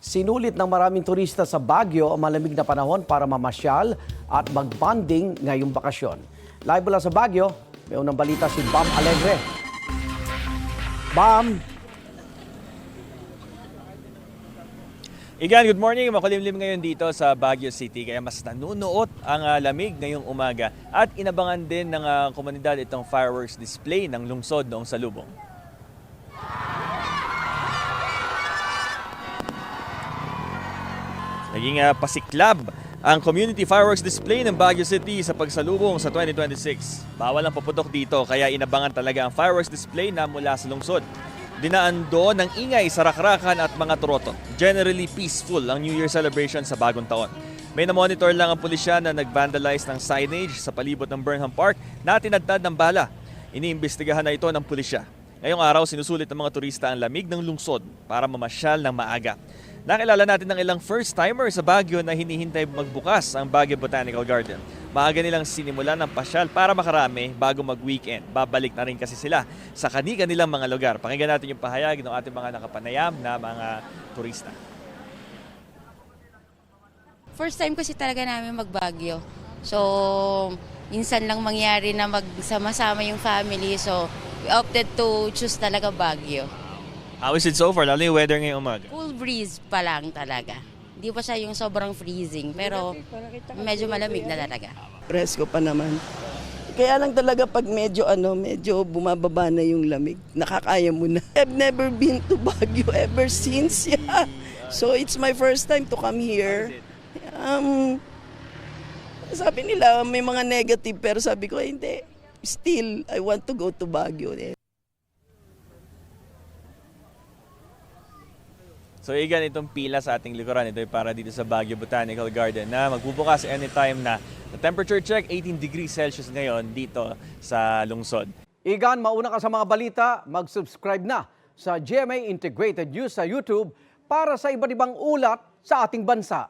Sinulit ng maraming turista sa Baguio ang malamig na panahon para mamasyal at mag-bonding ngayong bakasyon. Live mula sa Baguio, may unang balita si Bam Alegre. Bam! Igan, good morning. Makulimlim ngayon dito sa Baguio City kaya mas nanunuot ang lamig ngayong umaga at inabangan din ng komunidad itong fireworks display ng lungsod noong salubong. Naging pasiklab ang community fireworks display ng Baguio City sa pagsalubong sa 2026. Bawal ang paputok dito kaya inabangan talaga ang fireworks display na mula sa lungsod. Dinaan doon ng ingay sa rakrakan at mga troto. Generally peaceful ang New Year celebration sa bagong taon. May na-monitor lang ang pulisya na nag-vandalize ng signage sa palibot ng Burnham Park na tinadtad ng bala. Iniimbestigahan na ito ng pulisya. Ngayong araw, sinusulit ng mga turista ang lamig ng lungsod para mamasyal ng maaga. Nakilala natin ng ilang first-timer sa Baguio na hinihintay magbukas ang Baguio Botanical Garden. Maaga nilang sinimulan ng pasyal para makarami bago mag-weekend. Babalik na rin kasi sila sa kani-kanilang mga lugar. Pakinggan natin yung pahayag ng ating mga nakapanayam na mga turista. First time kasi talaga namin mag-Baguio. So, minsan lang mangyari na magsama-sama yung family. So, we opted to choose talaga Baguio. How is it so far? Lalo yung weather ngayong umaga. Cool breeze pa lang talaga. Hindi pa siya yung sobrang freezing, pero medyo malamig na talaga. Presko pa naman. Kaya lang talaga pag medyo bumababa na yung lamig, nakakaya mo na. I've never been to Baguio ever since. Yeah. So it's my first time to come here. Sabi nila may mga negative pero sabi ko hindi. Still, I want to go to Baguio. So Igan, itong pila sa ating likuran, ito ay para dito sa Baguio Botanical Garden na magbubukas anytime na. The temperature check, 18 degrees Celsius ngayon dito sa lungsod. Igan, mauna ka sa mga balita, mag-subscribe na sa GMA Integrated News sa YouTube para sa iba't ibang ulat sa ating bansa.